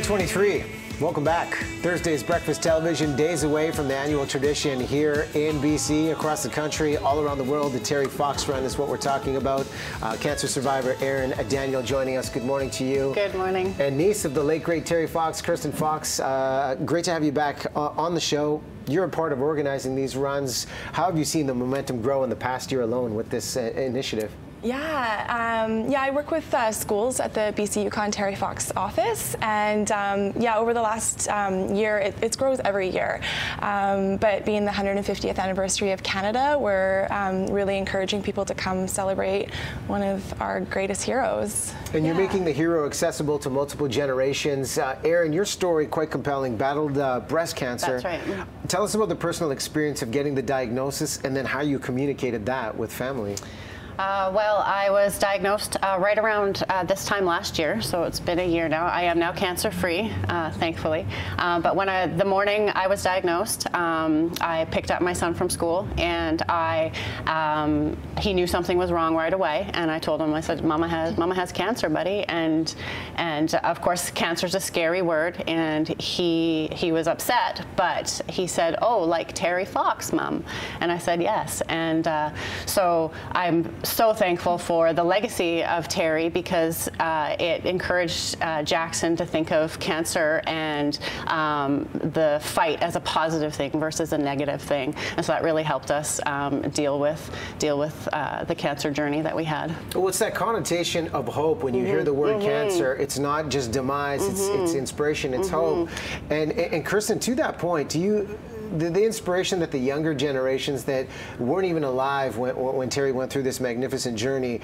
2023. Welcome back. Thursday's Breakfast Television, days away from the annual tradition here in BC, across the country, all around the world. The Terry Fox Run is what we're talking about. Cancer survivor Erin Daniel joining us. Good morning to you. Good morning. And niece of the late, great Terry Fox, Kirsten Fox. Great to have you back on the show. You're a part of organizing these runs. How have you seen the momentum grow in the past year alone with this initiative? Yeah, I work with schools at the BC Yukon Terry Fox office, and over the last year, it grows every year. But being the 150th anniversary of Canada, we're really encouraging people to come celebrate one of our greatest heroes. And you're making the hero accessible to multiple generations. Erin, your story, quite compelling, battled breast cancer. That's right. Tell us about the personal experience of getting the diagnosis and then how you communicated that with family. Well, I was diagnosed right around this time last year, so it's been a year now. I am now cancer-free, thankfully. But the morning I was diagnosed, I picked up my son from school, and he knew something was wrong right away. And I told him, I said, "Mama has cancer, buddy." And of course, cancer's a scary word, and he was upset. But he said, "Oh, like Terry Fox, Mom?" And I said, "Yes." And so I'm so thankful for the legacy of Terry, because it encouraged Jackson to think of cancer and the fight as a positive thing versus a negative thing, and so that really helped us deal with the cancer journey that we had. Well, it's that connotation of hope when you hear the word cancer. It's not just demise; it's inspiration, it's hope. And Kirsten, to that point, do you? The inspiration that the younger generations that weren't even alive when Terry went through this magnificent journey,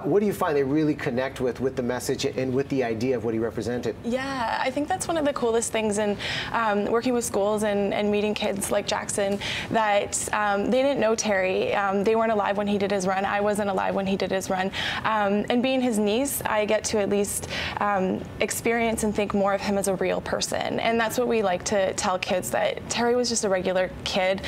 what do you find they really connect with the message and with the idea of what he represented? Yeah, I think that's one of the coolest things in working with schools and meeting kids like Jackson, that they didn't know Terry. They weren't alive when he did his run. I wasn't alive when he did his run. And being his niece, I get to at least experience and think more of him as a real person. And that's what we like to tell kids, that Terry was just a regular kid.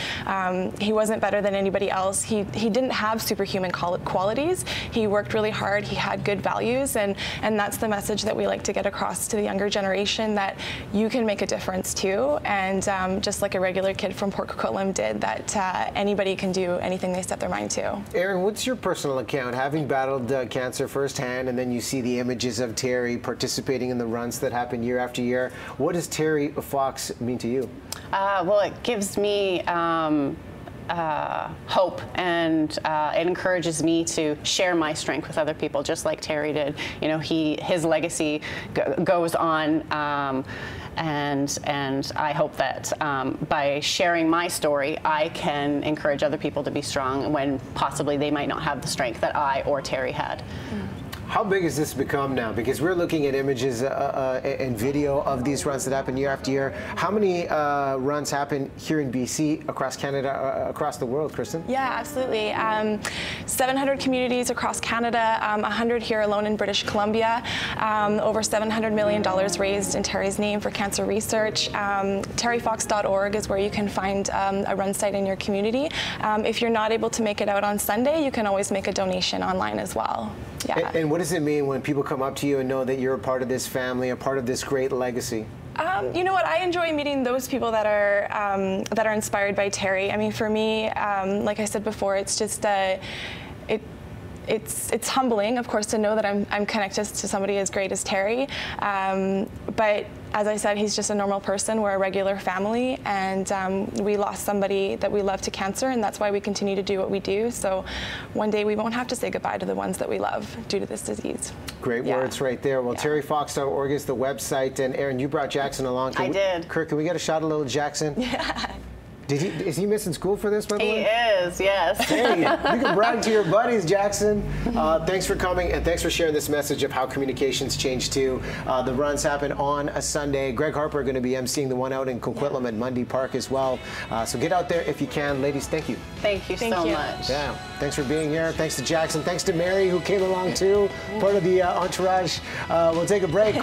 He wasn't better than anybody else. He didn't have superhuman qualities. He worked really hard. He had good values, and that's the message that we like to get across to the younger generation, that you can make a difference too, and just like a regular kid from Port Coquitlam did, that anybody can do anything they set their mind to. Erin, what's your personal account, having battled cancer firsthand, and then you see the images of Terry participating in the runs that happen year after year? What does Terry Fox mean to you? Well, it gives me hope, and it encourages me to share my strength with other people, just like Terry did. You know, his legacy goes on, and I hope that by sharing my story, I can encourage other people to be strong when possibly they might not have the strength that I or Terry had. How big has this become now? Because we're looking at images and video of these runs that happen year after year. How many runs happen here in BC, across Canada, across the world, Kirsten? Yeah, absolutely. 700 communities across Canada, 100 here alone in British Columbia, over $700 million raised in Terry's name for cancer research. TerryFox.org is where you can find a run site in your community. If you're not able to make it out on Sunday, you can always make a donation online as well. Yeah. And what does it mean when people come up to you and know that you're a part of this family, a part of this great legacy? You know what? I enjoy meeting those people that are inspired by Terry. I mean, for me, like I said before, it's just it's humbling, of course, to know that I'm connected to somebody as great as Terry. But as I said, he's just a normal person. We're a regular family, and we lost somebody that we love to cancer, and that's why we continue to do what we do. So one day we won't have to say goodbye to the ones that we love due to this disease. Great words right there. Well, TerryFox.org is the website, and Erin, you brought Jackson along. I did. Kirk, can we get a shot of little Jackson? Yeah. Is he missing school for this, by the way? He is, yes. Hey, you can brag to your buddies, Jackson. Thanks for coming, and thanks for sharing this message of how communications change too. The runs happen on a Sunday. Greg Harper going to be emceeing the one out in Coquitlam at Mundy Park as well. So get out there if you can. Ladies, thank you. Thank you so much. Yeah, thanks for being here. Thanks to Jackson. Thanks to Mary, who came along too, part of the entourage. We'll take a break.